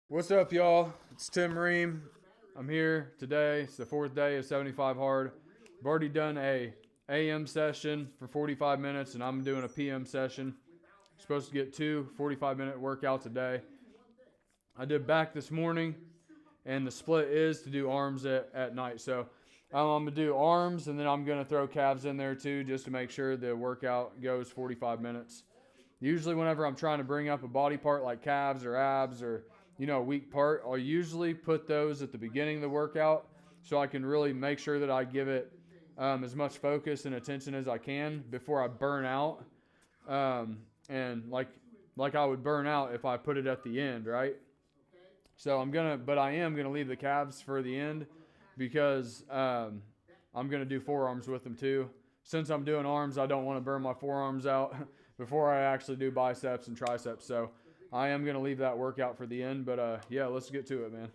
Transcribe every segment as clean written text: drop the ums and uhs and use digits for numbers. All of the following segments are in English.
What's up, y'all? It's Tim Ream. I'm here today. It's the fourth day of 75 Hard. I've already done a AM session for 45 minutes, and I'm doing a PM session. I'm supposed to get two 45-minute workouts a day. I did back this morning, and the split is to do arms at night. So I'm going to do arms, and then I'm going to throw calves in there too, just to make sure the workout goes 45 minutes. Usually whenever I'm trying to bring up a body part like calves or abs or, a weak part, I'll usually put those at the beginning of the workout so I can really make sure that I give it as much focus and attention as I can before I burn out. And like I would burn out if I put it at the end, right? So I am gonna leave the calves for the end because I'm gonna do forearms with them too. Since I'm doing arms, I don't want to burn my forearms out before I actually do biceps and triceps. So I am gonna leave that workout for the end. But yeah, let's get to it, man.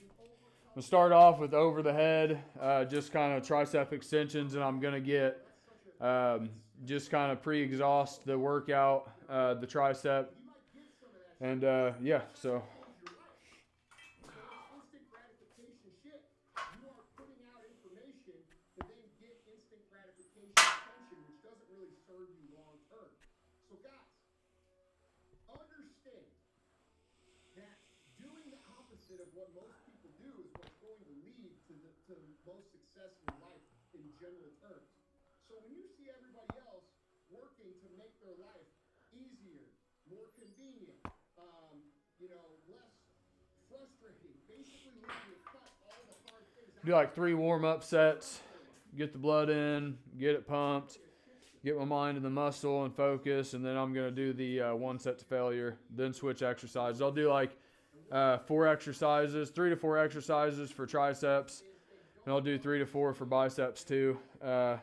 I'm gonna start off with over the head, just kind of tricep extensions, and I'm gonna get just kind of pre-exhaust the workout, the tricep, and yeah, so. Do like 3 warm-up sets, get the blood in, get it pumped, get my mind in the muscle and focus, and then I'm going to do the 1 set to failure, then switch exercises. I'll do like 4 exercises, 3 to 4 exercises for triceps, and I'll do 3 to 4 for biceps too. I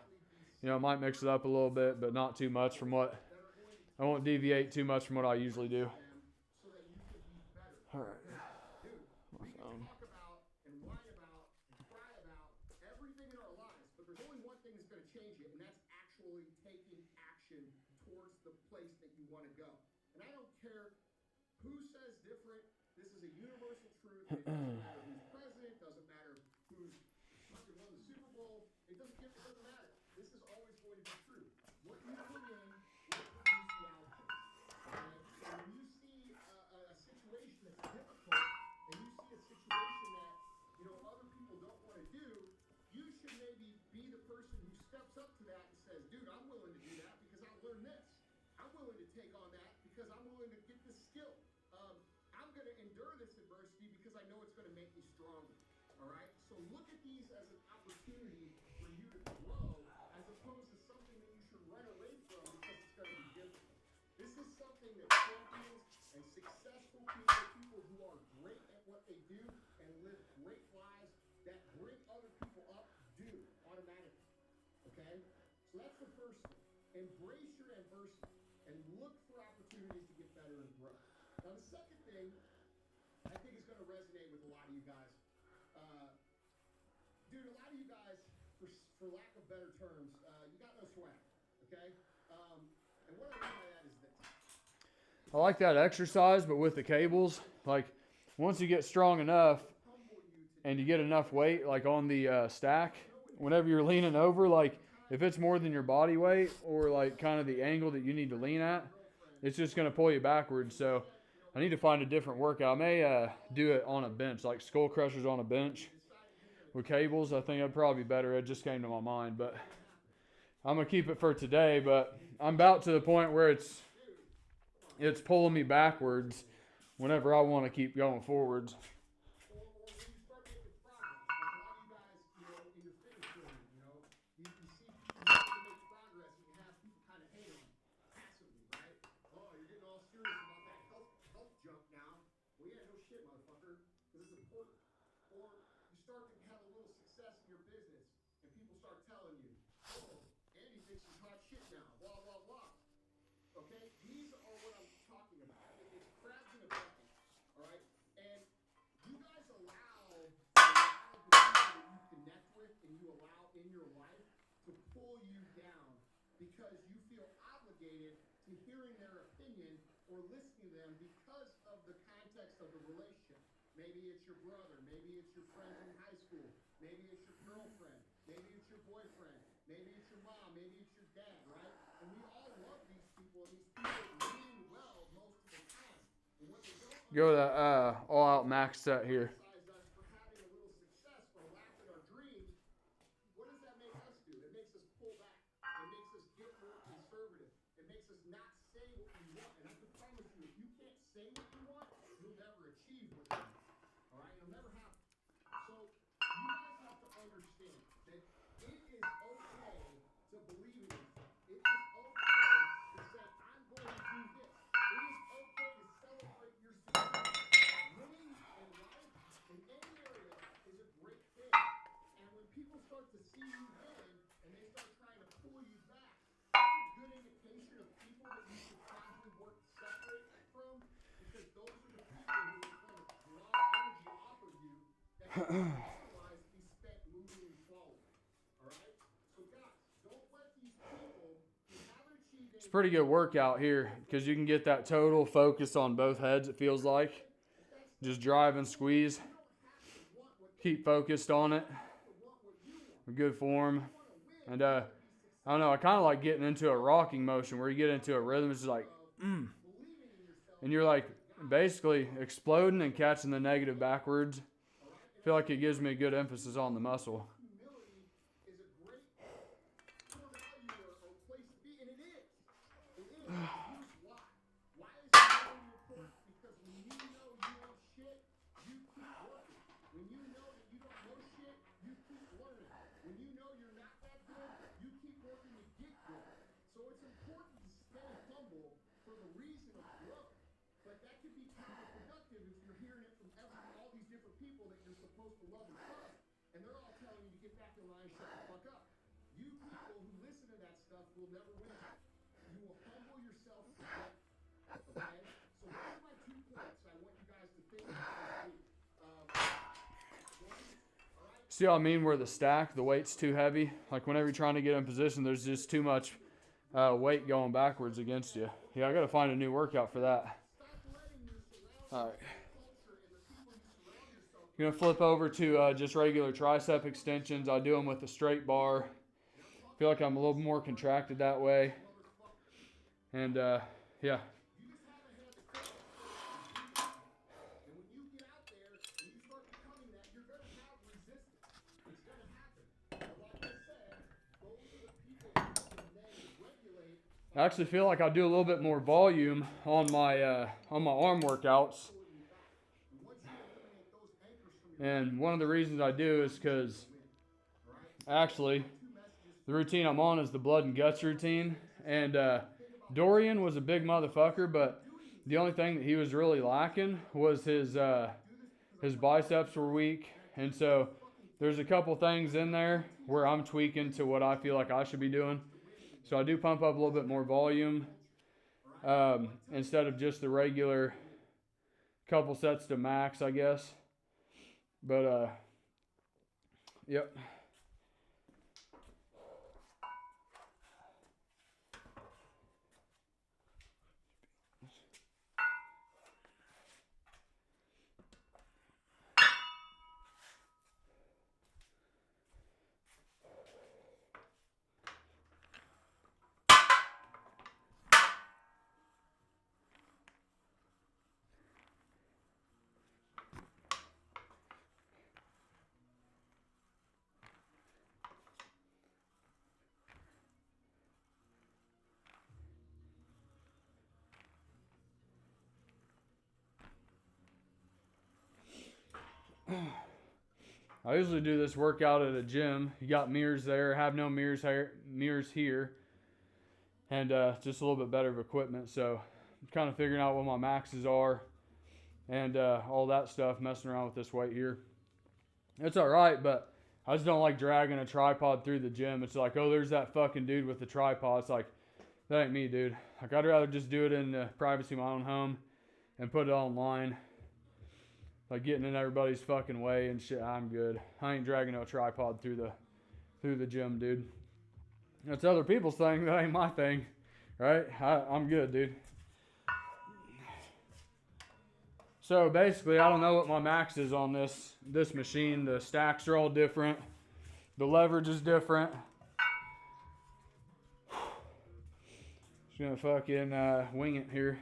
might mix it up a little bit, but not too much I won't deviate too much from what I usually do. All right. I like that exercise, but with the cables, like once you get strong enough and you get enough weight, like on the stack, whenever you're leaning over, like if it's more than your body weight or like kind of the angle that you need to lean at, it's just going to pull you backwards. So I need to find a different workout. I may do it on a bench, like skull crushers on a bench with cables. I think that'd probably be better. It just came to my mind, but I'm going to keep it for today. But I'm about to the point where it's pulling me backwards whenever I want to keep going forwards. of the relationship. Maybe it's your brother, maybe it's your friend from high school, maybe it's your girlfriend, maybe it's your boyfriend, maybe it's your mom, maybe it's your dad, right? And we all love these people, and these people mean well most of the time. And what they don't Go to that all-out max set here. criticize us for having a little success, for laughing our dreams. What does that make us do? It makes us pull back. It makes us get more conservative. It makes us not say what we want. And I can promise you, if you can't say what you want, you'll never achieve what you want. All right? It'll never happen. So you guys have to understand that it is okay to believe in yourself. It is okay to say, I'm going to do this. It is okay to celebrate your success. Winning in life, in any area, is a great thing. And when people start to see you win and they start trying to pull you back, that's a good indication of people that you should probably work to separate from, because those are the people who are going to draw energy off of you that can otherwise be spent moving forward. All right? So guys, don't let these people who haven't achieved It's a pretty good workout here because you can get that total focus on both heads, it feels like. Just drive and squeeze. Keep focused on it. Good form. And I don't know, I kind of like getting into a rocking motion where you get into a rhythm. It's just like, and you're like basically exploding and catching the negative backwards. I feel like it gives me a good emphasis on the muscle. humility is a great core value or place to be, and it is. It is. Here's why. Why is humility important? Because when you know you ain't shit, you keep working. When you know that you don't know shit, you keep learning. When you know you're not that good, you keep working to get good. So it's important to stay humble for the reason of growth. But that can be counterproductive if you're hearing it from all these different people that you're supposed to love and trust, and they're all telling you to get back in line, shut the fuck up. You people who listen to that stuff will never win. You will humble yourself to death. Okay? So those are my 2 points I want you guys to think about this week. One, all right? See what I mean where the stack, the weight's too heavy? Like whenever you're trying to get in position, there's just too much weight going backwards against you. Yeah, I got to find a new workout for that. All right. I'm going to flip over to just regular tricep extensions. I do them with a straight bar. Feel like I'm a little more contracted that way. And yeah. I actually feel like I do a little bit more volume on my arm workouts. And one of the reasons I do is because actually the routine I'm on is the blood and guts routine. And Dorian was a big motherfucker, but the only thing that he was really lacking was his biceps were weak. And so there's a couple things in there where I'm tweaking to what I feel like I should be doing. So I do pump up a little bit more volume instead of just the regular couple sets to max, I guess. But, yep. I usually do this workout at a gym. You got mirrors there, have no mirrors here, and just a little bit better of equipment. So I'm kind of figuring out what my maxes are and all that stuff, messing around with this weight here. It's all right, but I just don't like dragging a tripod through the gym. It's like, oh, there's that fucking dude with the tripod. It's like, that ain't me, dude. Like, I'd rather just do it in the privacy of my own home and put it online. Like getting in everybody's fucking way and shit. I'm good. I ain't dragging no tripod through the gym, dude. That's other people's thing. That ain't my thing, right? I'm good, dude. So basically, I don't know what my max is on this machine. The stacks are all different. The leverage is different. Just gonna fucking wing it here.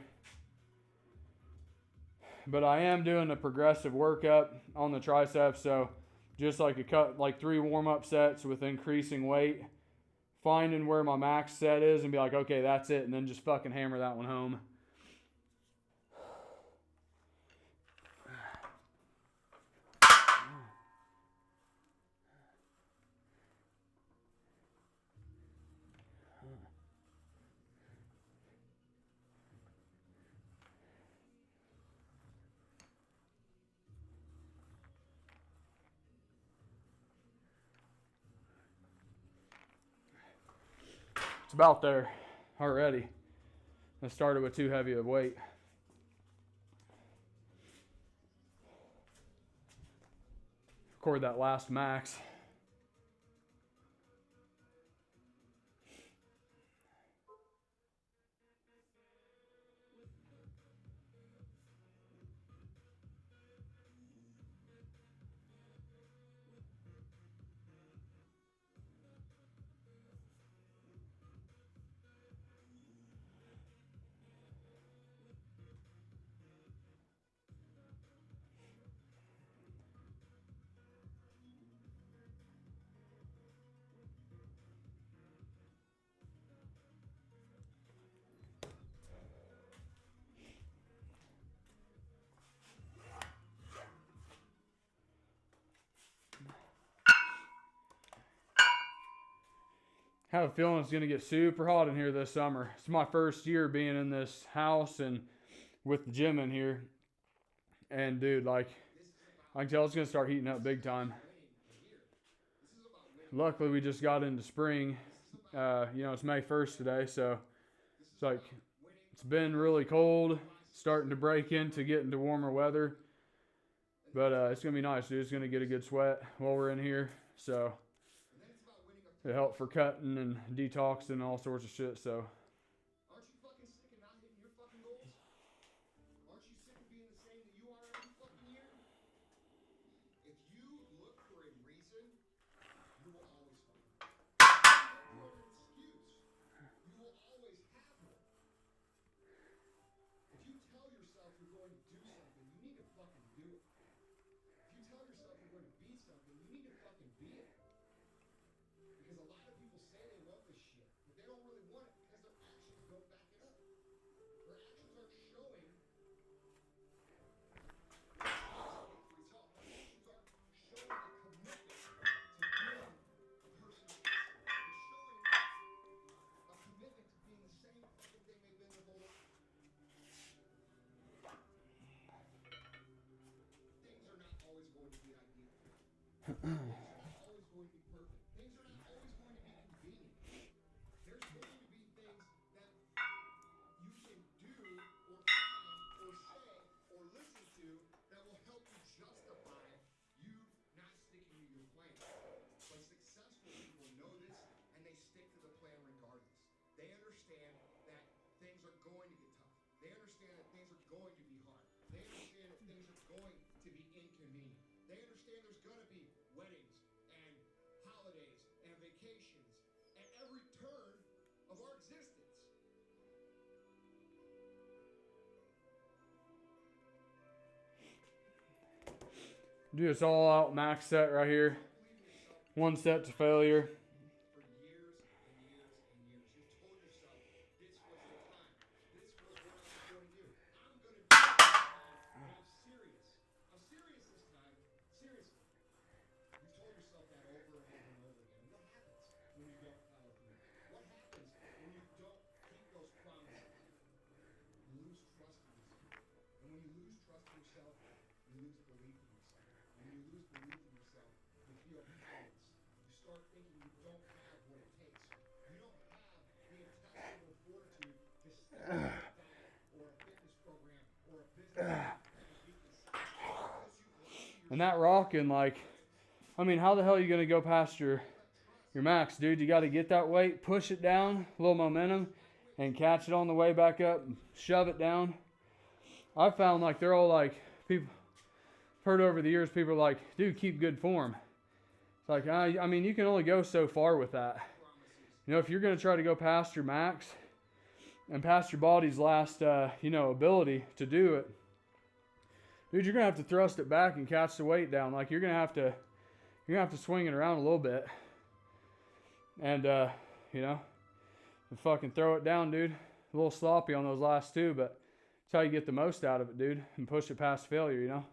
But I am doing a progressive workup on the triceps, so just like like 3 warm-up sets with increasing weight, finding where my max set is and be like, okay, that's it, and then just fucking hammer that one home. It's about there already. I started with too heavy of weight. Record that last max. I have a feeling it's going to get super hot in here this summer. It's my first year being in this house and with the gym in here. And dude, like, I can tell it's going to start heating up big time. Luckily, we just got into spring. It's May 1st today, so it's like, it's been really cold, starting to break into getting to warmer weather. But it's going to be nice, dude. It's going to get a good sweat while we're in here. So it helped for cutting and detoxing and all sorts of shit. So Aren't you fucking sick of not hitting your fucking goals? Aren't you sick of being the same that you are every fucking year? If you look for a reason, you will always find it. Look for an excuse, you will always have one. If you tell yourself you're going to do something, you need to fucking do it. If you tell yourself you're going to be something, you need to fucking be it. Because a lot of people say they want this shit, but they don't really want it because their actions don't back it up. Their actions aren't showing. Their actions aren't showing a commitment to being a person of excellence. They're showing a commitment to being the same fucking thing they've been their whole life. Things are not always going to be ideal. Things are not always going to be perfect. Things are not always going to be convenient. There's going to be things that you can do or find or say or listen to that will help you justify you not sticking to your plan. But successful people know this and they stick to the plan regardless. They understand that things are going to get tough. They understand that things are going to be hard. They understand that things are going to be inconvenient. They understand there's going to be weddings and holidays and vacations at every turn of our existence. do this all out max set right here. One set to failure. For years and years and years, you've told yourself this was the time. This was what I was going to do. I'm going to do it this time, and I'm serious. I'm serious this time. Seriously. You've told yourself that over and over and over again. And what happens when you don't follow through? What happens when you don't keep those promises? You lose trust in yourself. And when you lose trust in yourself, you lose belief in yourself. And when you lose belief in yourself, you feel powerless. You start thinking you don't have what it takes. You don't have the intestinal fortitude to stick to a diet or a fitness program or a business and beat the system because you've lied to And that rocking, like, I mean, how the hell are you going to go past your max, dude? You got to get that weight, push it down, a little momentum, and catch it on the way back up, and shove it down. I found like they're all like people heard over the years, people are like, dude, keep good form. It's like, I mean, you can only go so far with that. You know, if you're going to try to go past your max and past your body's last, ability to do it, dude, you're going to have to thrust it back and catch the weight down. Like, you're going to have to swing it around a little bit. And, fucking throw it down, dude. A little sloppy on those last two, but that's how you get the most out of it, dude, and push it past failure, you know?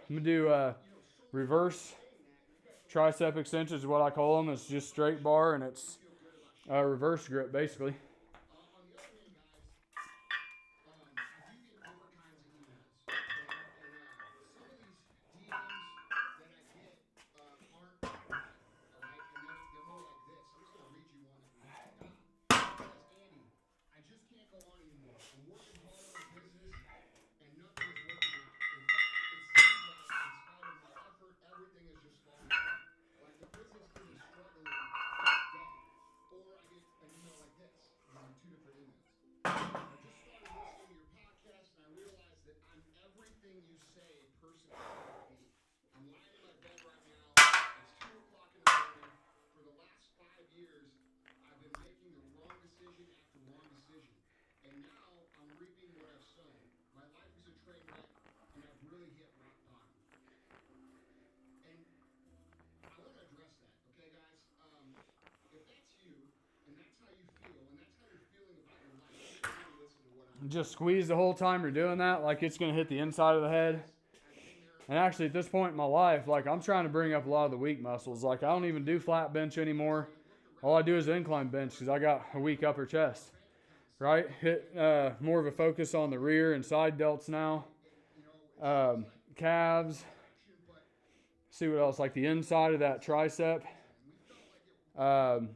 I'm going to do reverse tricep extensions is what I call them. It's just straight bar, and it's reverse grip, basically. Everything is just falling apart. Like the business isn't struggling, it's dead. Or I get an email like this. These are two different emails. I just started listening to your podcast and I realized that I'm everything you say a person is going to be. I'm lying in my bed right now. It's 2 o'clock in the morning. For the last 5 years, I've been making the wrong decision after wrong decision. And now I'm reaping what I've sown. My life is a train wreck and I've really hit rock bottom. And I want to address that, okay, guys? If that's you, and that's how you feel, and that's how you're feeling about your life, you should really listen to what I'm Just squeeze the whole time you're doing that, like it's going to hit the inside of the head. And actually, at this point in my life, like I'm trying to bring up a lot of the weak muscles. Like I don't even do flat bench anymore. All I do is incline bench because I got a weak upper chest. Right? Hit more of a focus on the rear and side delts now. Calves. See what else? Like the inside of that tricep. So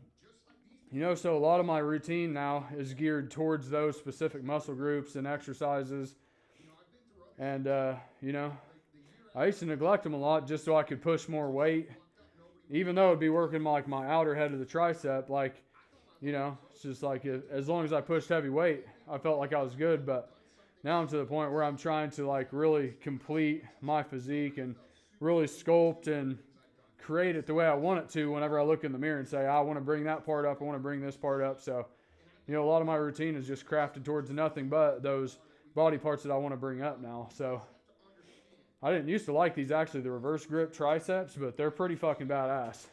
a lot of my routine now is geared towards those specific muscle groups and exercises. And, I used to neglect them a lot just so I could push more weight. Even though it'd be working like my outer head of the tricep, like, it's just like as long as I pushed heavy weight, I felt like I was good. But now I'm to the point where I'm trying to like really complete my physique and really sculpt and create it the way I want it to whenever I look in the mirror and say, I want to bring that part up, I want to bring this part up. So, a lot of my routine is just crafted towards nothing but those body parts that I want to bring up now. So, I didn't used to like these, actually, the reverse grip triceps, but they're pretty fucking badass.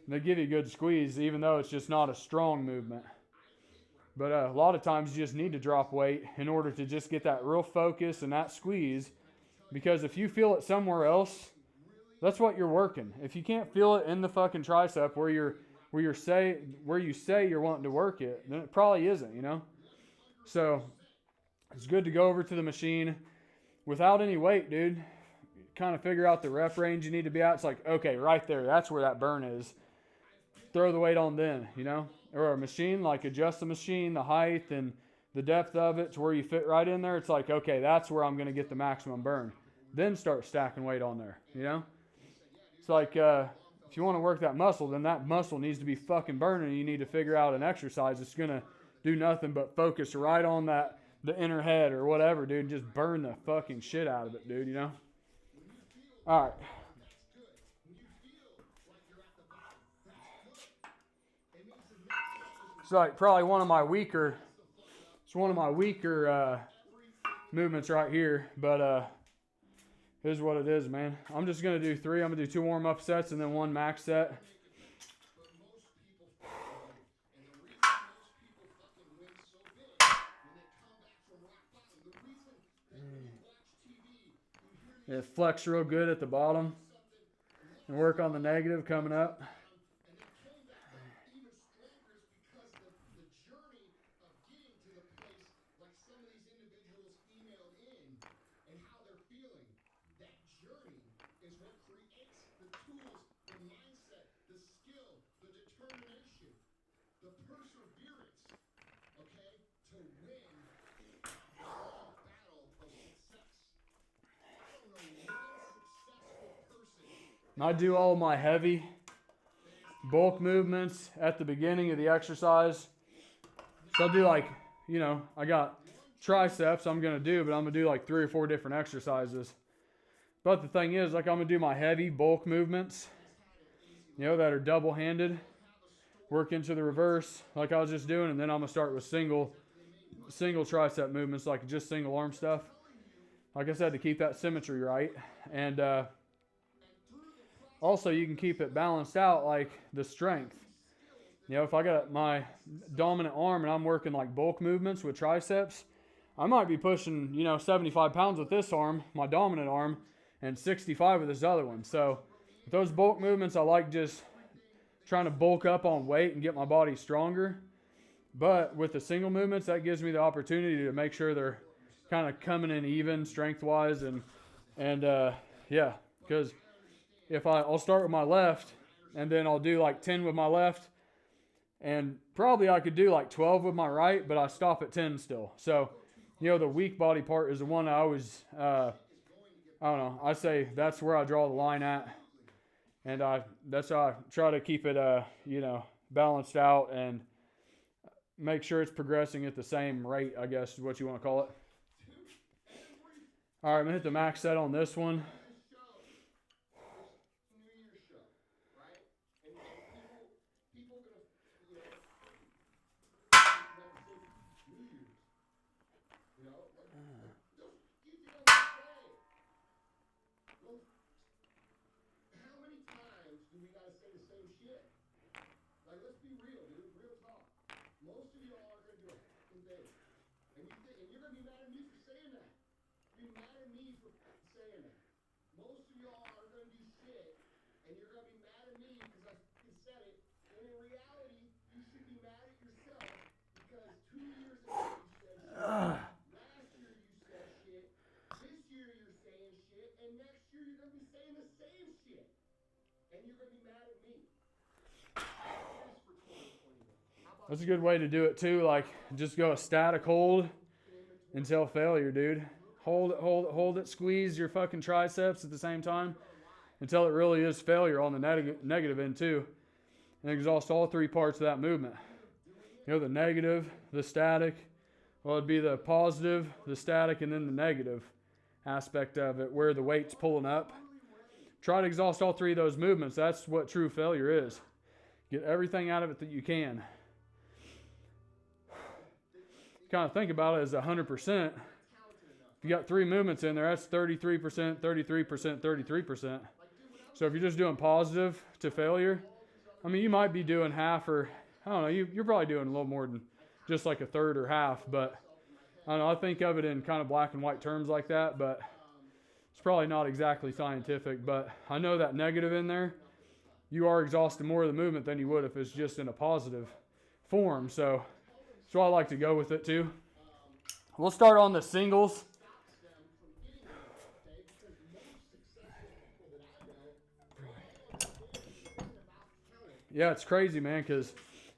And they give you a good squeeze, even though it's just not a strong movement. But a lot of times you just need to drop weight in order to just get that real focus and that squeeze. Because if you feel it somewhere else, that's what you're working. If you can't feel it in the fucking tricep where you say you're wanting to work it, then it probably isn't, So it's good to go over to the machine without any weight, dude. Kind of figure out the rep range you need to be at. It's like, okay, right there, that's where that burn is. Throw the weight on then, Or a machine, like adjust the machine, the height and the depth of it to where you fit right in there. It's like, okay, that's where I'm going to get the maximum burn. Then start stacking weight on there, It's like, if you want to work that muscle, then that muscle needs to be fucking burning. You need to figure out an exercise that's going to do nothing but focus right on the inner head or whatever, dude. Just burn the fucking shit out of it, dude, All right. It's like probably one of my weaker movements right here, but here's what it is, man. I'm just going to do 3. I'm going to do 2 warm-up sets and then 1 max set. Yeah, flex real good at the bottom and work on the negative coming up. The perseverance, okay, to win the long battle of success. I don't know one successful person. I do all my heavy bulk movements at the beginning of the exercise. So I'll do like you know, I got triceps I'm going to do, but I'm going to do like 3 or 4 different exercises. But the thing is, like, I'm going to do my heavy bulk movements, you know, that are double-handed, work into the reverse like I was just doing, and then I'm going to start with single tricep movements, like just single arm stuff. Like I said, to keep that symmetry right. And also you can keep it balanced out, like the strength. You know, if I got my dominant arm and I'm working like bulk movements with triceps, I might be pushing, you know, 75 pounds with this arm, my dominant arm, and 65 with this other one. So with those bulk movements, I like just trying to bulk up on weight and get my body stronger. But with the single movements, that gives me the opportunity to make sure they're kind of coming in even strength-wise. And yeah, because if I'll start with my left, and then I'll do like 10 with my left, and probably I could do like 12 with my right, but I stop at 10 still. So, you know, the weak body part is the one I always, I don't know, I say that's where I draw the line at. And that's how I try to keep it, you know, balanced out and make sure it's progressing at the same rate, I guess is what you want to call it. All right, I'm going to hit the max set on this one. Like, let's be real, dude. Real talk. Most of y'all are going to do a fucking thing. And you're going to be mad at me for saying that. Be mad at me for saying that. Most of y'all are going to do shit, and you're going to be mad at me because I fucking said it. And in reality, you should be mad at yourself because 2 years ago you said shit. Last year you said shit. This year you're saying shit. And next year you're going to be saying the same shit. And you're going to be mad at me. That's a good way to do it too. Like, just go a static hold until failure, dude. Hold it, squeeze your fucking triceps at the same time until it really is failure on the negative end too. And exhaust all 3 parts of that movement. You know, the negative, the static, well, it'd be the positive, the static, and then the negative aspect of it where the weight's pulling up. Try to exhaust all 3 of those movements. That's what true failure is. Get everything out of it that you can. Kind of think about it as 100%. If you got 3 movements in there, that's 33%, 33%, 33%. So if you're just doing positive to failure, I mean, you might be doing half, or I don't know, you're probably doing a little more than just like a third or half, but I don't know, I think of it in kind of black and white terms like that, but it's probably not exactly scientific. But I know that negative in there, you are exhausting more of the movement than you would if it's just in a positive form. So that's why I like to go with it too. We'll start on the singles. Yeah, it's crazy, man, because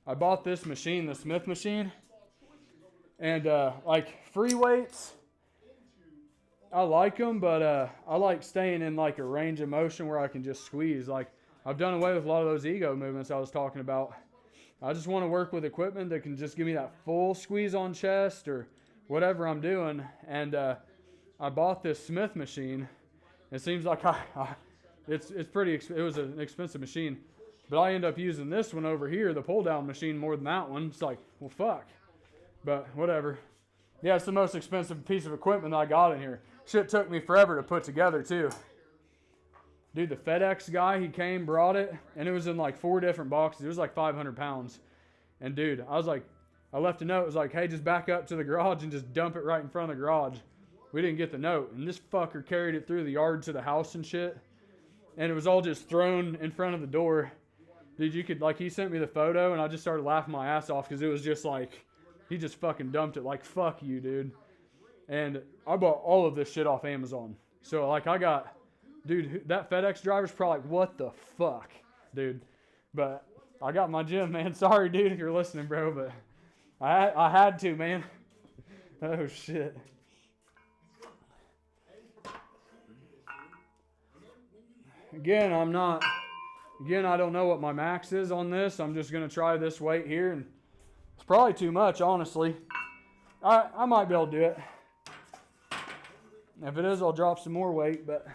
I bought this machine, the Smith machine, and like free weights, I like them, but I like staying in like a range of motion where I can just squeeze. Like, I've done away with a lot of those ego movements I was talking about. I just want to work with equipment that can just give me that full squeeze on chest or whatever I'm doing. And I bought this Smith machine. It seems like it was an expensive machine, but I end up using this one over here, the pull down machine, more than that one. It's like, well, fuck. But whatever. Yeah, it's the most expensive piece of equipment I got in here. Shit took me forever to put together too. Dude, the FedEx guy, he came, brought it, and it was in like 4 different boxes. It was like 500 pounds. And dude, I left a note. It was like, hey, just back up to the garage and just dump it right in front of the garage. We didn't get the note. And this fucker carried it through the yard to the house and shit. And it was all just thrown in front of the door. Dude, he sent me the photo, and I just started laughing my ass off because it was just like, he just fucking dumped it. Like, fuck you, dude. And I bought all of this shit off Amazon. So, like, dude, that FedEx driver's probably like, what the fuck, dude? But I got my gym, man. Sorry, dude, if you're listening, bro, but I had to, man. Oh, shit. Again, I don't know what my max is on this. I'm just going to try this weight here, and it's probably too much, honestly. I might be able to do it. If it is, I'll drop some more weight, but.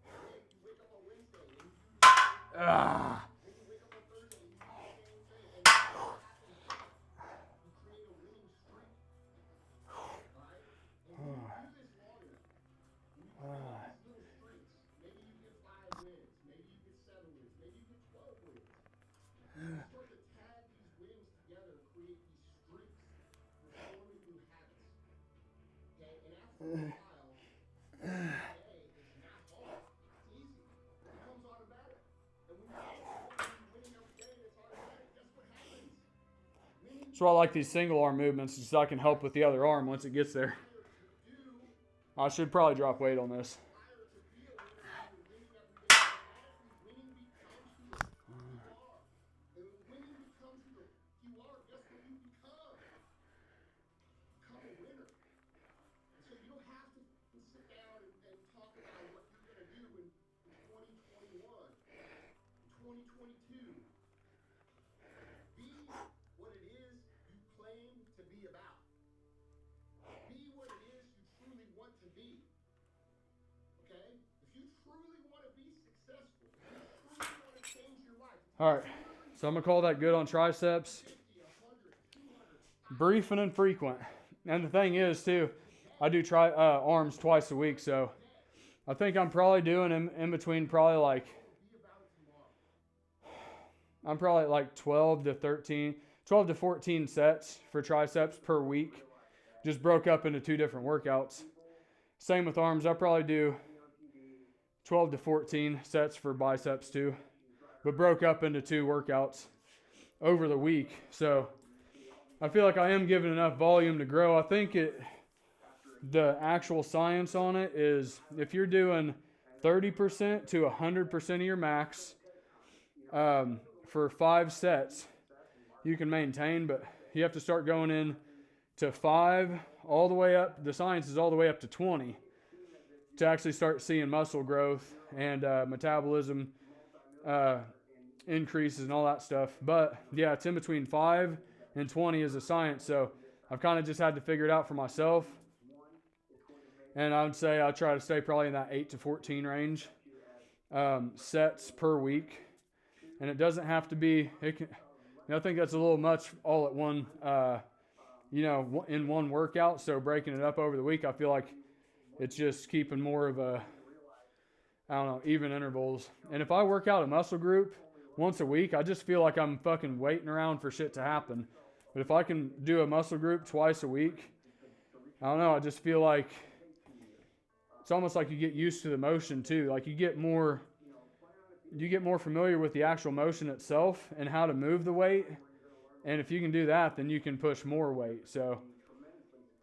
You wake up on Wednesday and you do the same thing. Ah. Then you wake up on Thursday and you do the same thing. And what happens then? You create a winning streak. All right? And when you do this long enough, when you create these little streaks, maybe you get 5 wins, maybe you get 7 wins, maybe you get 12 wins. You start to tag these wins together and create these streaks. You're forming new habits. Okay? And after a while, every day is not hard. It's easy. It becomes automatic. And when you get to the point where you're winning every day and it's automatic, guess what happens? Winning That's why I like these single arm movements, so I can help with the other arm once it gets there. to do, I should probably drop weight on this. desire to feel when you're winning every day. Automatically, winning becomes who you are. And when winning becomes who you are, guess what you become? Become a winner. And so you don't have to sit down and talk about what you're going to do in 2021, in 2022. Be what it is you claim to be about. Be what it is you truly want to be. Okay? If you truly want to be successful, if you truly want to change your life, All right, so I'm gonna call that good on triceps. 50, 100, 200, Brief and infrequent. And the thing is too, I do try arms twice a week, so I think I'm probably doing in between probably like be about it tomorrow. I'm probably at like 12 to 14 sets for triceps per week. Just broke up into 2 different workouts. Same with arms. I probably do 12 to 14 sets for biceps too, but broke up into 2 workouts over the week. So I feel like I am giving enough volume to grow. I think the actual science on it is if you're doing 30% to 100% of your max for 5 sets, you can maintain, but you have to start going in to 5 all the way up. The science is all the way up to 20 to actually start seeing muscle growth and metabolism increases and all that stuff. But yeah, it's in between 5 and 20 is a science. So I've kind of just had to figure it out for myself. And I would say I try to stay probably in that 8 to 14 range sets per week. And it doesn't have to be, I think that's a little much all at one, in one workout. So breaking it up over the week, I feel like it's just keeping more of even intervals. And if I work out a muscle group once a week, I just feel like I'm fucking waiting around for shit to happen. But if I can do a muscle group twice a week, I don't know, I just feel like it's almost like you get used to the motion too. Like you get more familiar with the actual motion itself and how to move the weight. And if you can do that, then you can push more weight. So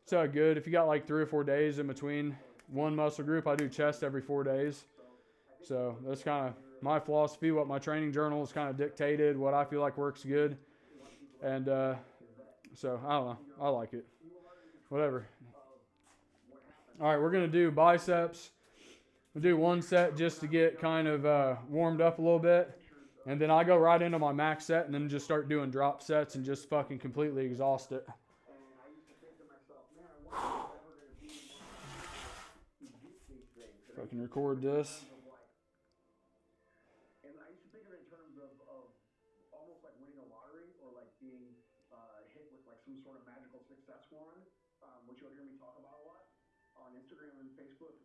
it's good. If you got like 3 or 4 days in between one muscle group, I do chest every 4 days. So that's kind of my philosophy, what my training journal has kind of dictated, what I feel like works good. And so I don't know. I like it. Whatever. All right, we're going to do biceps. We'll do 1 set just to get kind of warmed up a little bit. And then I go right into my max set and then just start doing drop sets and just fucking completely exhaust it. Fucking record this. And I used to think of it in terms of almost like winning a lottery or like being hit with like some sort of magical success wand, which you'll hear me talk about a lot on Instagram and Facebook.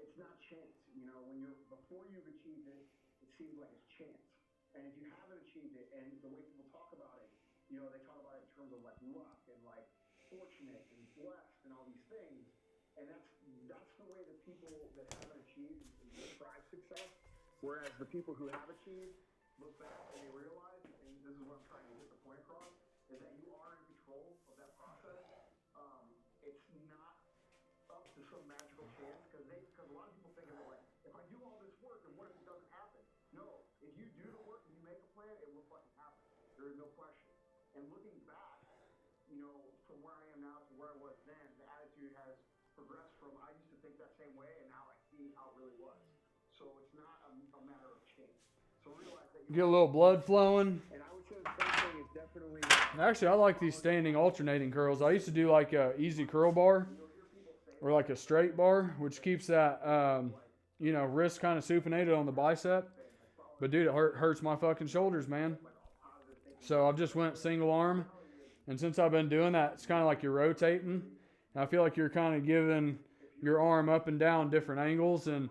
It's not chance, when before you've achieved it, it seems like it's chance. And if you haven't achieved it, and the way people talk about it, they talk about it in terms of like luck and like fortunate and blessed and all these things. And that's the way the people that haven't achieved describe success. Whereas the people who have achieved look back and they realize, and this is what I'm trying to get the point across, is that you are in control of that process. It's not up to some magical chance because a lot of people think of it like, if I do all this work, and what if it doesn't happen? No, if you do the work and you make a plan, it will fucking happen. There is no question. And looking back, from where I am now to where I was then, the attitude has progressed from I used to think that same way, and now I see how it really was. So it's not a matter of chance. So realize that Get a little blood flowing. And I would say the same thing is definitely Actually, I like these standing alternating curls. I used to do like a easy curl bar or like a straight bar, which keeps that, wrist kind of supinated on the bicep. But dude, it hurts my fucking shoulders, man. So I've just went single arm. And since I've been doing that, it's kind of like you're rotating. And I feel like you're kind of giving your arm up and down different angles. And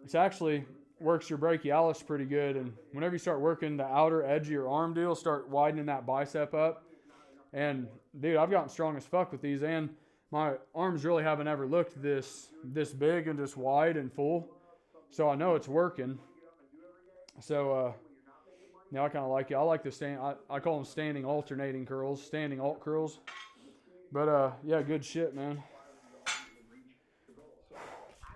it's actually works your brachialis pretty good. And whenever you start working the outer edge of your arm, dude, you'll start widening that bicep up. And dude, I've gotten strong as fuck with these, and my arms really haven't ever looked this big and just wide and full. So I know it's working. So I kind of like it. I like the I call them standing alternating curls, standing alt curls. But yeah, good shit, man. I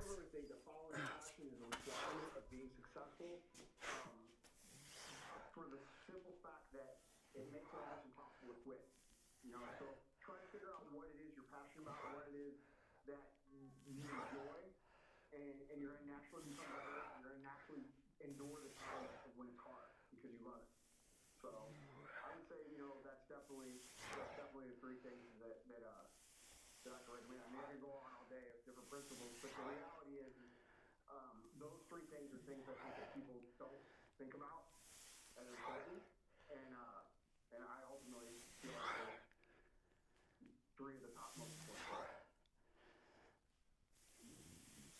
really think the following question is a requirement of being successful for the simple fact that it makes it almost impossible to quit. So try to figure out what it is you're passionate about, what it is that you enjoy, and you're gonna naturally become better. You're gonna naturally endure the challenge of when it's hard because you love it. So I would say that's definitely the three things that I can recommend. I mean, I could go on all day of different principles, but the reality is those three things are things I think that people don't think about as important, and I ultimately feel like they're three of the top most important.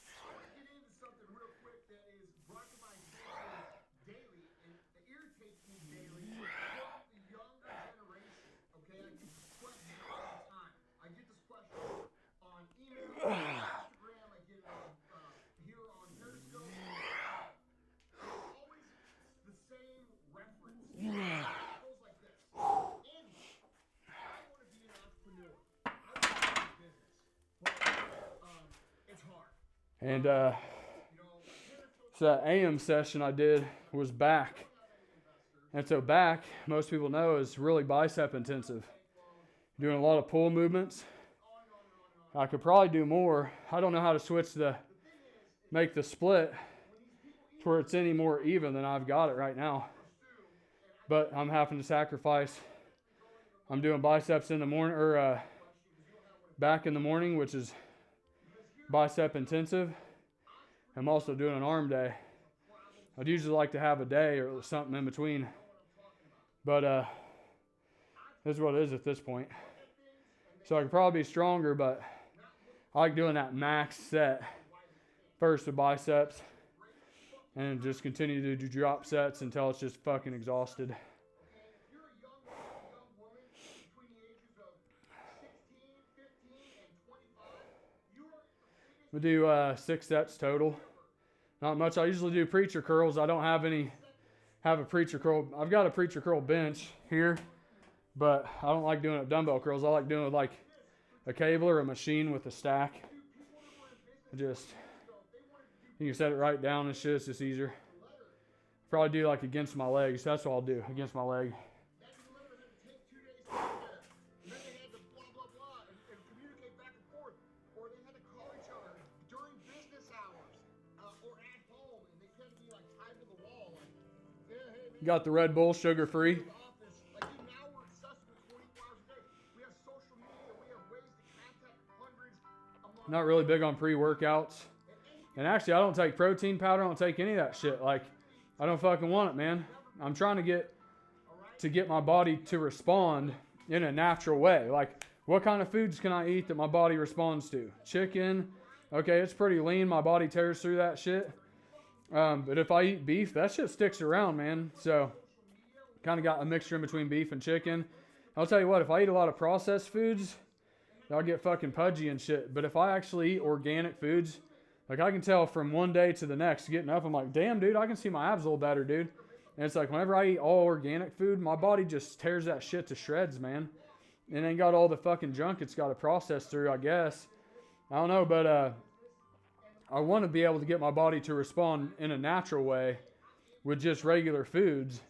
I want to get into something real quick that is brought to my attention daily, and it irritates me daily from the younger generation. Okay, I get this question all the time. I get this question on email, on Instagram, I get it on here on Periscope. It's always the same reference. It goes like this: Andy, I want to be an entrepreneur. I want to start a business, but it's hard. And so that AM session I did was back. And so back, most people know, is really bicep intensive. Doing a lot of pull movements. I could probably do more. I don't know how to make the split to where it's any more even than I've got it right now. But I'm having to sacrifice. I'm doing biceps in the morning, or back in the morning, which is bicep intensive. I'm also doing an arm day. I'd usually like to have a day or something in between. But this is what it is at this point. So I could probably be stronger, but I like doing that max set first with biceps and just continue to do drop sets until it's just fucking exhausted. If you're a young woman between the ages of 16, 15, and 25, you are the biggest. We do 6 sets total. Not much. I usually do preacher curls. I don't have a preacher curl. I've got a preacher curl bench here, but I don't like doing it with dumbbell curls. I like doing it with like a cable or a machine with a stack. You can set it right down and shit. It's just easier. Probably do like against my legs. That's what I'll do, against my leg. Got the Red Bull sugar free. Not really big on pre-workouts. And actually, I don't take protein powder. I don't take any of that shit. Like, I don't fucking want it, man. I'm trying to get my body to respond in a natural way. Like, what kind of foods can I eat that my body responds to? Chicken. Okay, it's pretty lean. My body tears through that shit. But if I eat beef, that shit sticks around, man. So, kind of got a mixture in between beef and chicken. I'll tell you what, if I eat a lot of processed foods, I'll get fucking pudgy and shit. But if I actually eat organic foods, like I can tell from one day to the next, getting up, I'm like, damn, dude, I can see my abs a little better, dude. And it's like whenever I eat all organic food, my body just tears that shit to shreds, man. And ain't got all the fucking junk it's got to process through, I guess. I don't know, but I want to be able to get my body to respond in a natural way with just regular foods.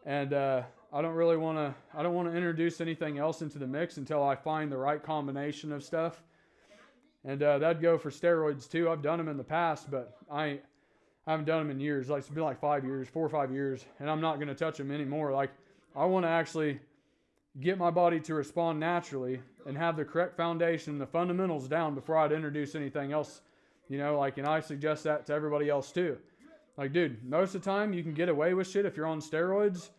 And I don't want to introduce anything else into the mix until I find the right combination of stuff. And that'd go for steroids too. I've done them in the past, but I haven't done them in years. Like, it's been like 4 or 5 years, and I'm not going to touch them anymore. Like, I want to actually get my body to respond naturally and have the correct foundation, the fundamentals down before I'd introduce anything else, you know, like, and I suggest that to everybody else too. Like, dude, most of the time you can get away with shit if you're on steroids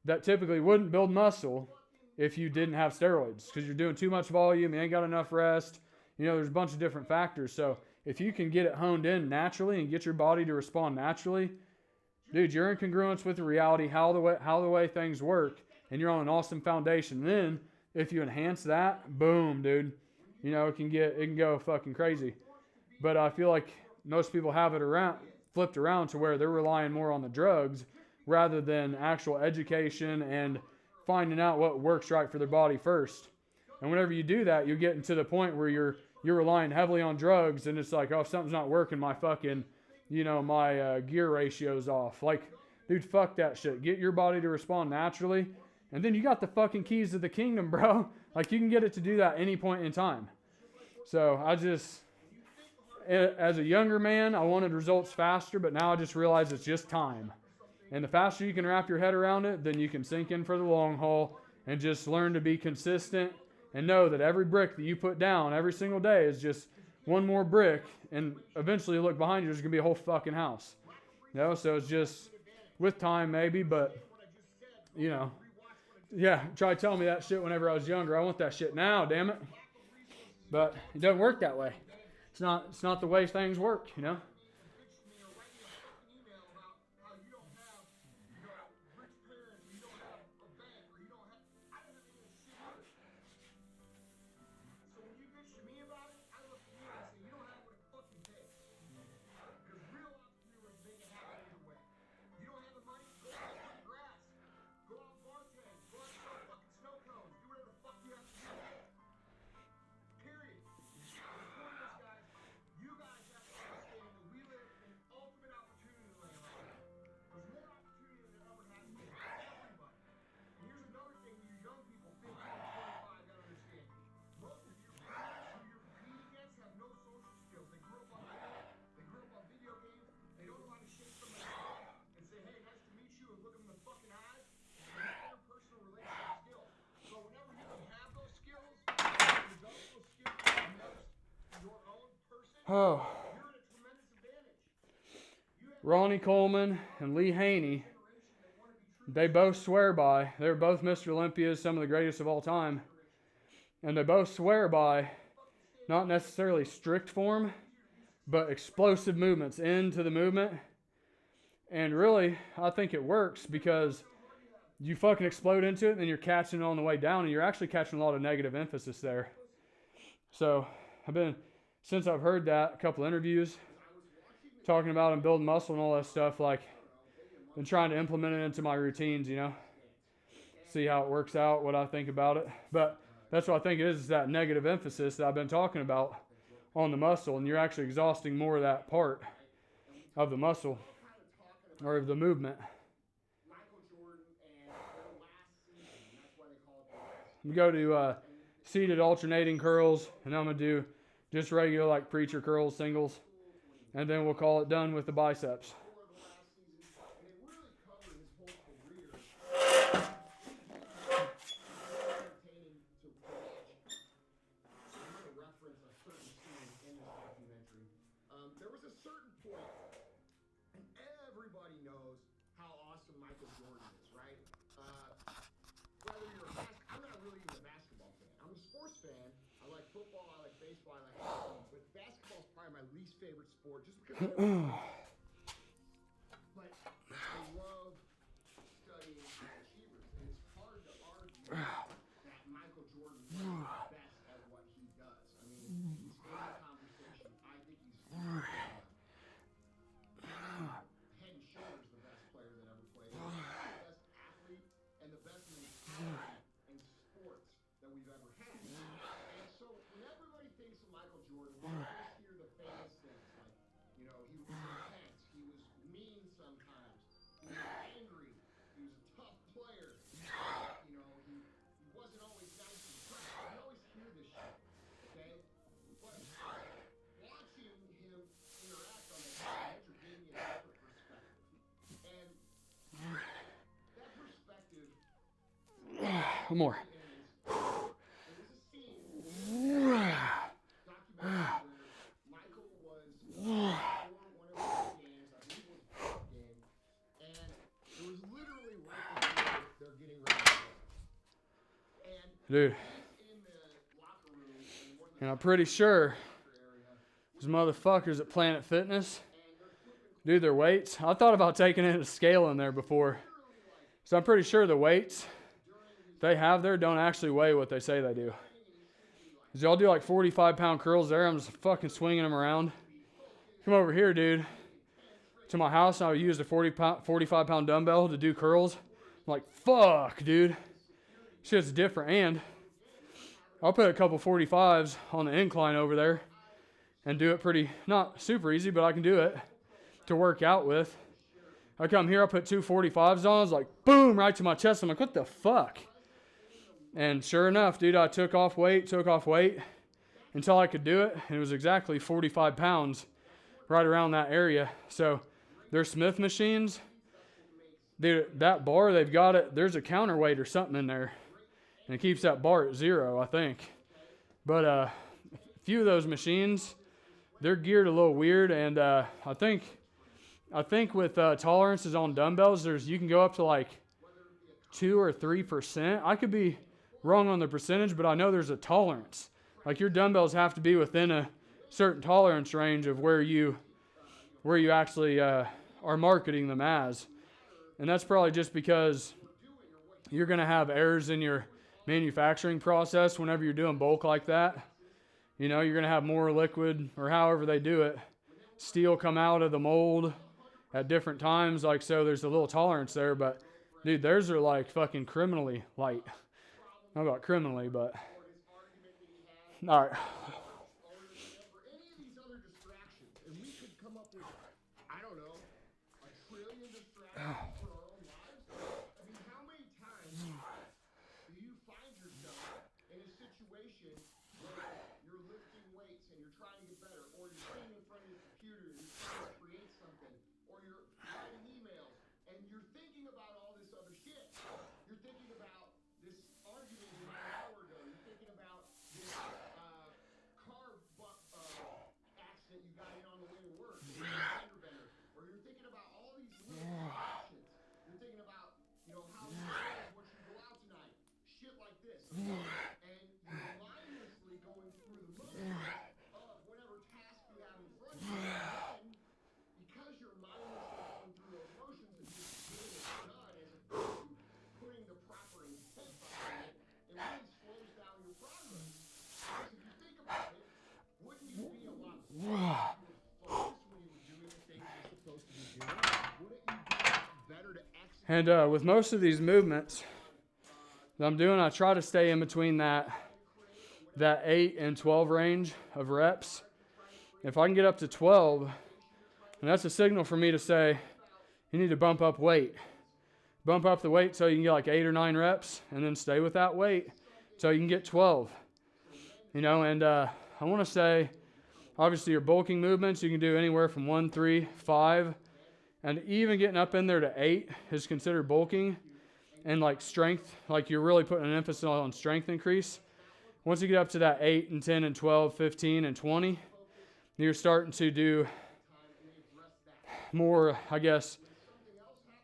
that typically wouldn't build muscle if you didn't have steroids, because you're doing too much volume, you ain't got enough rest, you know, there's a bunch of different factors. So if you can get it honed in naturally and get your body to respond naturally, dude, you're in congruence with the reality, how the way things work, and you're on an awesome foundation. And then if you enhance that, boom, dude, you know, it can go fucking crazy. But I feel like most people have it flipped around to where they're relying more on the drugs rather than actual education and finding out what works right for their body first. And whenever you do that, you get into the point where you're relying heavily on drugs, and it's like, oh, if something's not working, my fucking, you know, my gear ratio's off. Like, dude, fuck that shit. Get your body to respond naturally, and then you got the fucking keys to the kingdom, bro. Like, you can get it to do that any point in time. So as a younger man, I wanted results faster, but now I just realize it's just time. And the faster you can wrap your head around it, then you can sink in for the long haul and just learn to be consistent and know that every brick that you put down every single day is just one more brick, and eventually you look behind you, there's going to be a whole fucking house. You know, so it's just with time maybe, but, you know, yeah, try telling me that shit whenever I was younger. I want that shit now, damn it. But it doesn't work that way. It's not the way things work, you know. Oh. Ronnie Coleman and Lee Haney, they both swear by, they're both Mr. Olympias, some of the greatest of all time, and they both swear by not necessarily strict form, but explosive movements into the movement. And really, I think it works because you fucking explode into it and then you're catching it on the way down, and you're actually catching a lot of negative emphasis there. So since I've heard that, a couple interviews talking about and building muscle and all that stuff, like, been trying to implement it into my routines, you know, see how it works out, what I think about it. But that's what I think it is that negative emphasis that I've been talking about on the muscle, and you're actually exhausting more of that part of the muscle or of the movement. I'm going to go to seated alternating curls, and I'm going to do just regular like preacher curls, singles, and then we'll call it done with the biceps. There was a certain point, and everybody knows how awesome Michael Jordan is, right? Whether you're I'm not really even a basketball fan. I'm a sports fan. I like football, I like baseball, I like hockey, but basketball is probably my least favorite sport just because but I love studying high achievers, and it's hard to argue that Michael Jordan is the best at what he does. I mean, he's in the conversation. I think he's head and shoulders the best player that ever played. He's the best athlete and the best mentality in sports that we've ever had. And so when everybody thinks of Michael Jordan, we always hear the famous things like, you know, he was intense, he was mean sometimes, he was angry, he was a tough player, you know, he wasn't always nice and fresh. We always hear this shit, okay? But watching him interact on the stage gave me a different perspective. And that perspective One more. Dude. And I'm pretty sure those motherfuckers at Planet Fitness, dude, their weights. I thought about taking in a scale in there before. So I'm pretty sure the weights they have there don't actually weigh what they say they do. Because y'all do like 45-pound curls there. I'm just fucking swinging them around. Come over here, dude, to my house. I used a 45-pound dumbbell to do curls. I'm like, fuck, dude. Shit's different. And I'll put a couple 45s on the incline over there and do it pretty, not super easy, but I can do it to work out with. I come here, I put two 45s on. It's like, boom, right to my chest. I'm like, what the fuck? And sure enough, dude, I took off weight until I could do it. And it was exactly 45 pounds right around that area. So their Smith machines, dude, that bar, they've got it. There's a counterweight or something in there. And it keeps that bar at 0, I think. But a few of those machines, they're geared a little weird. And I think with tolerances on dumbbells, you can go up to like 2 or 3%. I could be wrong on the percentage, but I know there's a tolerance. Like your dumbbells have to be within a certain tolerance range of where you actually are marketing them as. And that's probably just because you're going to have errors in your manufacturing process whenever you're doing bulk like that. You know, you're going to have more liquid, or however they do it, steel come out of the mold at different times. Like, so there's a little tolerance there, but dude, theirs are like fucking criminally light. Not about criminally, but all right. And with most of these movements that I'm doing, I try to stay in between that 8 and 12 range of reps. If I can get up to 12, and that's a signal for me to say, you need to bump up weight. Bump up the weight so you can get like 8 or 9 reps, and then stay with that weight so you can get 12. You know, and I want to say, obviously your bulking movements, you can do anywhere from 1, 3, 5, and even getting up in there to 8 is considered bulking. And like strength, like you're really putting an emphasis on strength increase. Once you get up to that 8 and 10 and 12, 15 and 20, you're starting to do more, I guess,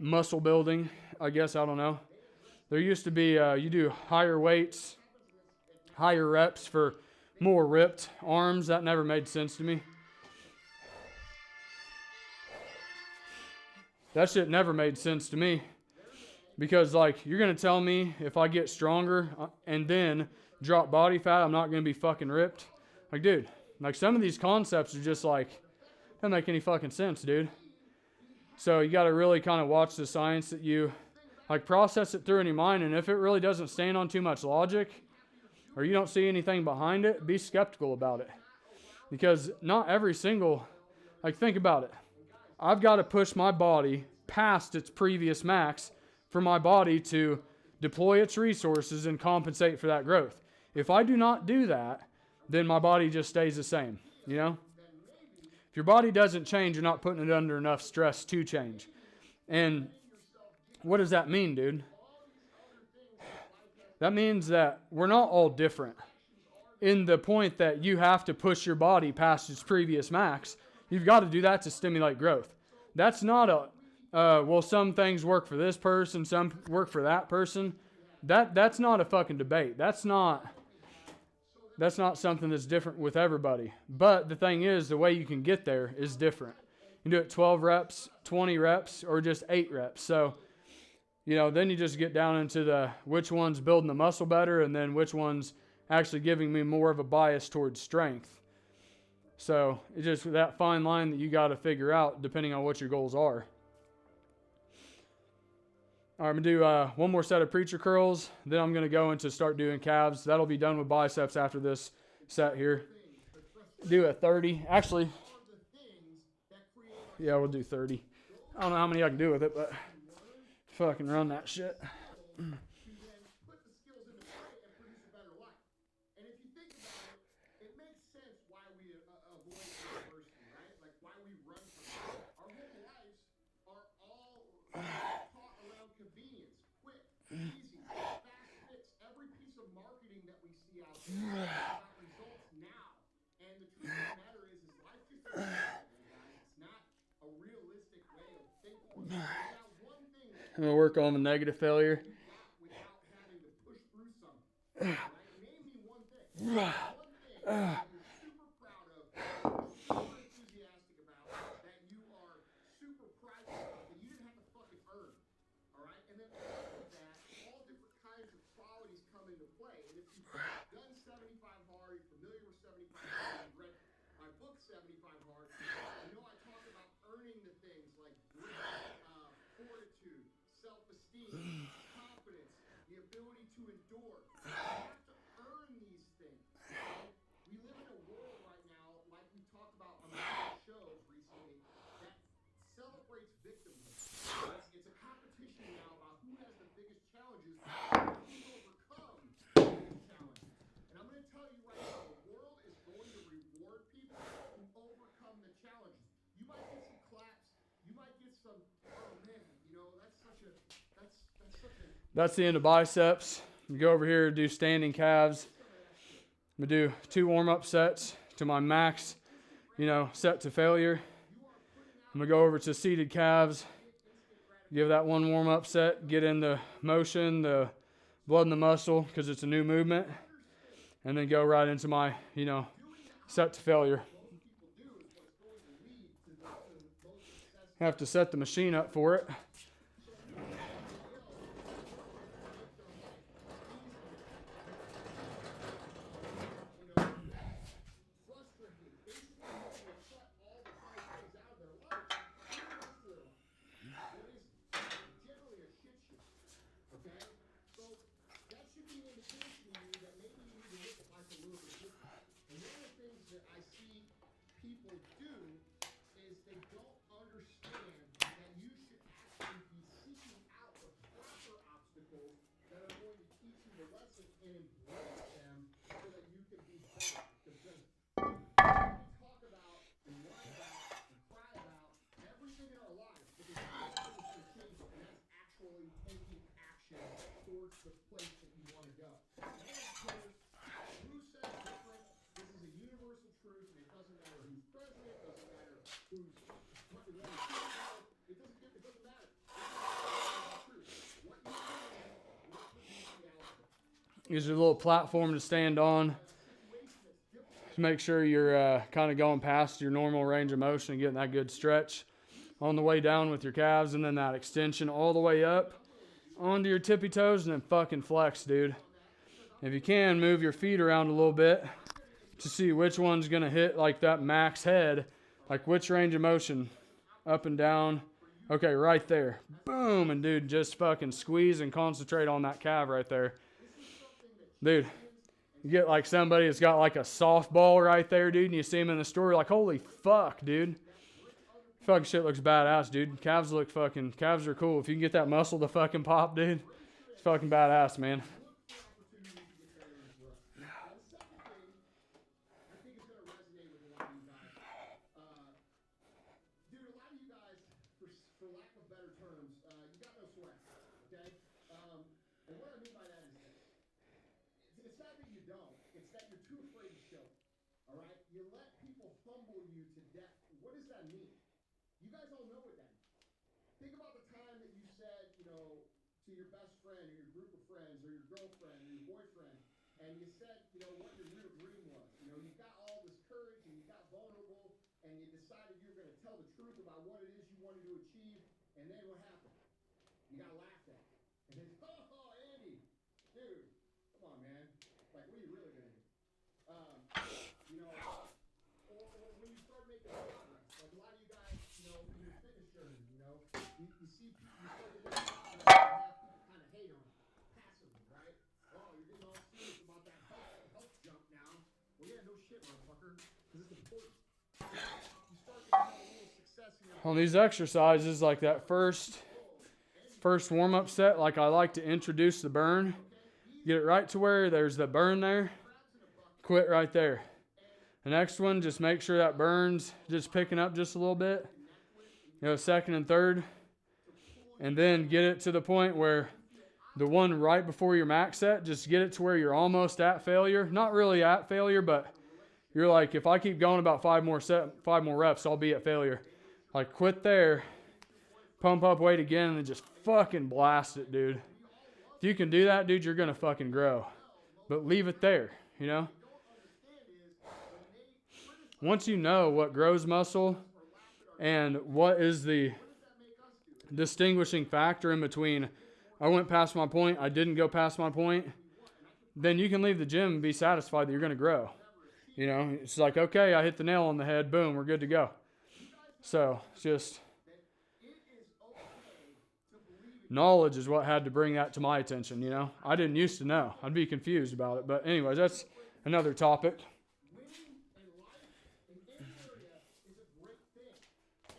muscle building, I guess, I don't know. There used to be, you do higher weights, higher reps for more ripped arms. That never made sense to me. That shit never made sense to me. Because, like, you're going to tell me if I get stronger and then drop body fat, I'm not going to be fucking ripped? Like, dude, like, some of these concepts are just, like, doesn't make any fucking sense, dude. So you got to really kind of watch the science that you, like, process it through in your mind. And if it really doesn't stand on too much logic, or you don't see anything behind it, be skeptical about it. Because not every single, like, think about it. I've got to push my body past its previous max for my body to deploy its resources and compensate for that growth. If I do not do that, then my body just stays the same, you know? If your body doesn't change, you're not putting it under enough stress to change. And what does that mean, dude? That means that we're not all different. In the point that you have to push your body past its previous max, you've got to do that to stimulate growth. That's not a, well, some things work for this person, some work for that person. that's not a fucking debate. That's not something that's different with everybody. But the thing is, the way you can get there is different. You can do it 12 reps, 20 reps, or just 8 reps. So, then you just get down into the which one's building the muscle better and then which one's actually giving me more of a bias towards strength. So it's just that fine line that you got to figure out depending on what your goals are. All right, I'm going to do one more set of preacher curls. Then I'm going to go into start doing calves. That'll be done with biceps after this set here. Do a 30. Actually, yeah, we'll do 30. I don't know how many I can do with it, but fucking run that shit. Easy, fast fix. Every piece of marketing that we see out there is about results now. And the truth of the matter is life just isn't possible, guys. It's not a realistic way of thinking. There's not one thing that I'm going to work on the negative failure. you got without having to push through something. Right? Name me one thing. One thing that you're super proud of, super enthusiastic about, that you are super prideful of, that you didn't have to fucking earn. All right? And then off of that, all different kinds of qualities come into play. And if you've done 75 hard, you're familiar with 75 hard, you've read my book 75 hard, I talk about earning the things like grit, fortitude, self-esteem, confidence, the ability to endure. You have to earn these things. And we live in a world right now, like we talked about on the shows recently, that celebrates victimhood. It's a competition now about who has the biggest challenges and who's overcome the biggest challenges. And I'm going to tell you right now, the world is going to reward people who overcome the challenges. You might get some claps. You might get some, oh man, that's such a. That's the end of biceps. We go over here, do standing calves. I'm going to do 2 warm-up sets to my max, set to failure. I'm going to go over to seated calves. Give that 1 warm-up set, get in the motion, the blood in the muscle, because it's a new movement. And then go right into my, set to failure. Have to set the machine up for it. People do is they don't understand that you should actually be seeking out the proper obstacles that are going to teach you the lesson and embrace them so that you can be better. Because we talk about and whine about and cry about everything in our lives, but there's one thing that's going to change it, and that's actually taking action towards the place that you want to go. Who says different? This is a universal truth, and it doesn't matter who's president, it doesn't matter who's running the show, it doesn't matter. It's truth. What you do will produce the output. Use a little platform to stand on. Just make sure you're kind of going past your normal range of motion and getting that good stretch on the way down with your calves, and then that extension all the way up onto your tippy toes, and then fucking flex, dude. If you can, move your feet around a little bit to see which one's going to hit like that max head, like which range of motion, up and down. Okay, right there. Boom, and dude, just fucking squeeze and concentrate on that calf right there. Dude, you get like somebody that's got like a softball right there, dude, and you see him in the store, you're like, holy fuck, dude. Fucking shit looks badass, dude. Calves are cool. If you can get that muscle to fucking pop, dude, it's fucking badass, man. For lack of better terms, you got no swag, okay? And what I mean by that is this. It's not that you don't. It's that you're too afraid to show it, all right? You let people humble you to death. What does that mean? You guys all know what that means. Think about the time that you said, to your best friend or your group of friends or your girlfriend or your boyfriend, and you said, you know, what your real dream was. You know, you got all this courage and you got vulnerable and you decided you were going to tell the truth about what it is you wanted to achieve, and then what happened? You got laughed at. And then, oh, Andy, dude, come on, man. Like, what are you really going to do? You know, or when you start making progress, like a lot of you guys, you know, in your fitness journey, you know, you see people, you start to make progress and have people kind of hate on it passively, right? Oh, you're getting all serious about that health jump now. Well, yeah, no shit, motherfucker, because it's important. You start to have a little success in your On these exercises, like that first warm-up set, like I like to introduce the burn, get it right to where there's the burn there, quit right there. The next one, just make sure that burn's just picking up just a little bit, you know, second and third, and then get it to the point where the one right before your max set, just get it to where you're almost at failure. Not really at failure, but you're like, if I keep going about 5 more reps, I'll be at failure. Like, quit there, pump up weight again, and then just fucking blast it, dude. If you can do that, dude, you're gonna fucking grow. But leave it there, you know? Once you know what grows muscle and what is the distinguishing factor in between, I went past my point, I didn't go past my point, then you can leave the gym and be satisfied that you're gonna grow. You know, it's like, okay, I hit the nail on the head, boom, we're good to go. So, it's just knowledge is what had to bring that to my attention, you know. I didn't used to know. I'd be confused about it. But anyways, that's another topic. Winning in life in any area is a great thing.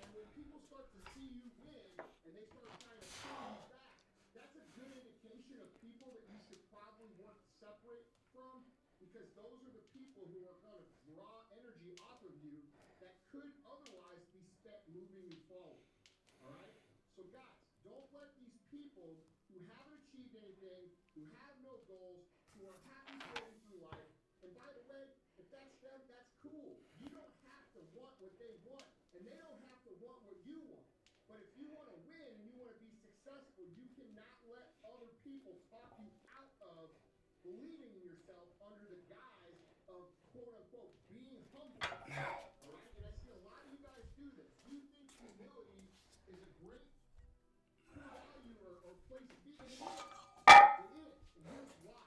And when people start to see you win and they start trying to pull you back, that's a good indication of people that you should probably work separate from, because those are the people who are going to draw energy off of you that could otherwise be spent moving you forward. All right? So guys, don't let these people who haven't achieved anything, who have no goals, who are happy floating through life, and by the way, if that's them, that's cool. You don't have to want what they want, and they don't have to want what you want. But if you want to win and you want to be successful, you cannot let other people talk you out of believing in yourself under the guise of quote-unquote being humble. All right? And I see a lot of you guys do this. You think humility is a great core value or place to be, and it is. It is. And here's why.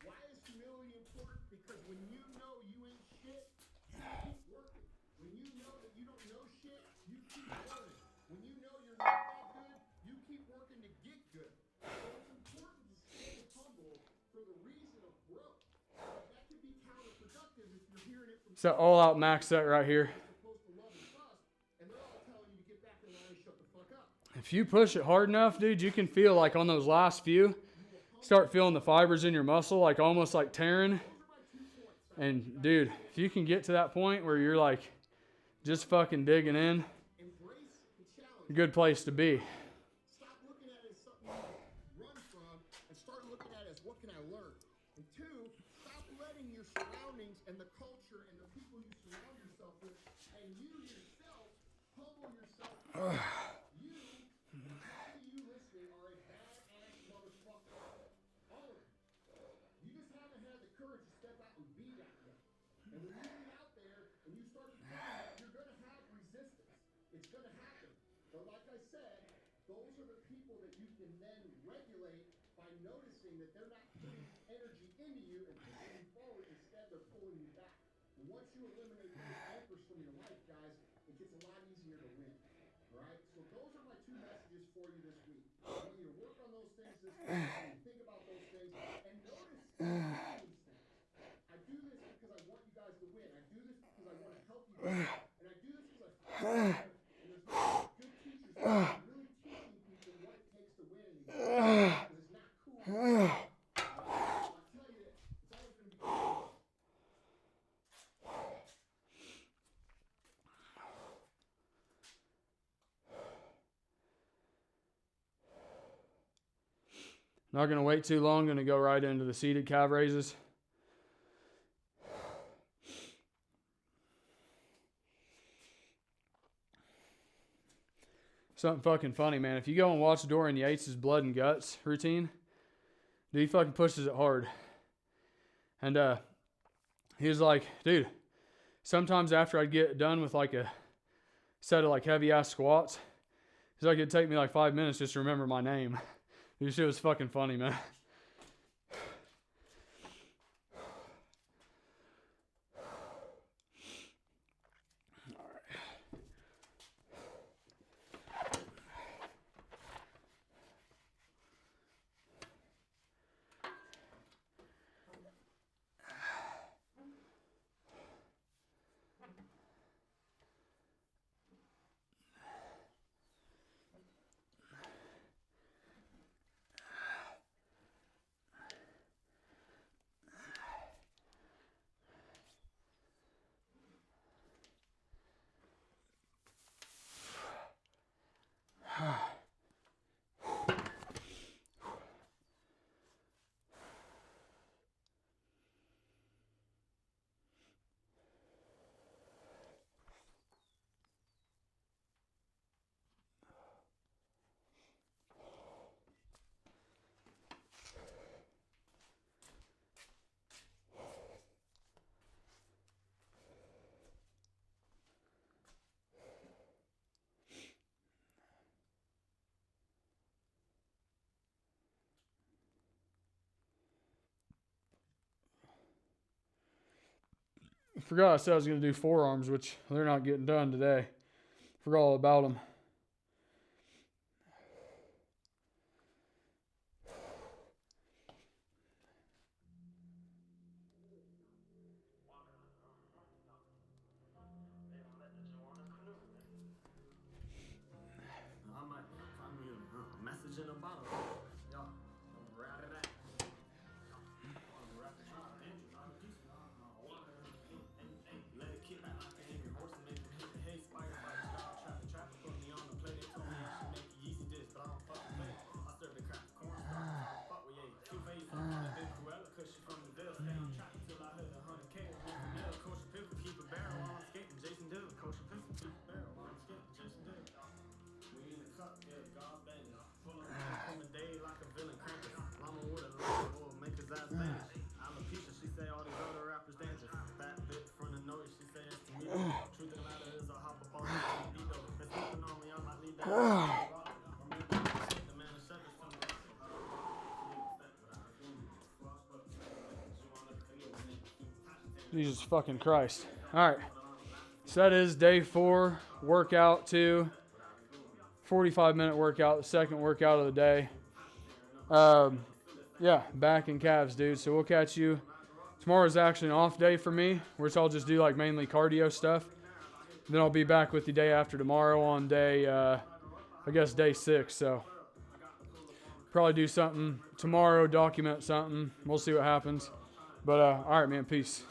Why is humility important? Because when you know you ain't shit, you keep working. When you know that you don't know shit, you keep learning. When you know you're not that good, you keep working to get good. So it's important to stay humble for the reason of growth. But that can be counterproductive if you're hearing it from So all-out max set right here. supposed to love and trust, and they're all telling you to get back in line and shut the fuck up. If you push it hard enough, dude, you can feel like on those last few, start feeling the fibers in your muscle, like almost like tearing. And dude, if you can get to that point where you're like just fucking digging in, Embrace the challenge. a good place to be. Stop looking at it as something you run from and start looking at it as what can I learn? And two, stop letting your surroundings and the culture and the people you surround yourself with and you yourself humble yourself. You, all of you listening, are a badass motherfucker. All of you. You just haven't had the courage to step out and be that yet. And when you get out there and you start becoming that, you're going to have resistance. It's going to happen. But like I said, those are the people that you can then regulate by noticing that they're not putting energy into you and pushing you forward. Instead, they're pulling you back. And once you eliminate those anchors from your life, guys, it gets a lot easier to win. All right? So those are my 2 messages for you this week. I want you to work on those things this week and think about those things and notice these things. I do this because I want you guys to win. I do this because I want to help you guys. And I do this because I feel like and there's no good teachers that are really teaching people what it takes to win anymore. Because it's not cool. I'll tell you this. It's always going to be cool. Not going to wait too long. Going to go right into the seated calf raises. Something fucking funny, man. If you go and watch Dorian Yates' blood and guts routine, Dude, he fucking pushes it hard. And he was like, dude, sometimes after I'd get done with like a set of like heavy ass squats, he's like, it'd take me like 5 minutes just to remember my name. This shit was fucking funny, man. Forgot I said I was going to do forearms, which they're not getting done today. Forgot all about them. I might find me a message in a bottle. Yo, rat it out. Let it kick back like an angry horse and make them hit the hay. Inspired by the style, trap, put me on the plate. They told me I should make it easy dish, but I don't fucking play. I serve the crap corn starch. Fuck with you. Two phase up on the big Cruella, cause she from the Ville. Stay on track until I hit 100K. Mill, kosher pickle, keep a barrel while I'm skating. Jason Dill, kosher pickle, keep a barrel while I'm skating. Jason Dill. We in the cup, yeah, God banging. Pull up from a day like a villain crankers. Llama with a llama will make his ass vanish. Alopecia, she say all these other rappers dangerous. Fat bitch from the noise, she say it's to me. Truth of the matter is I'll hop up on the beat though. They're sleeping on me, I might leave that. The man is service to me. Jesus fucking Christ. All right. So that is day 4, workout 2, 45-minute workout, the second workout of the day. Yeah, back and calves, dude. So we'll catch you. Tomorrow's actually an off day for me, which I'll just do like mainly cardio stuff. Then I'll be back with you day after tomorrow on day, I guess day 6. So probably do something tomorrow, document something. We'll see what happens. But all right, man, peace.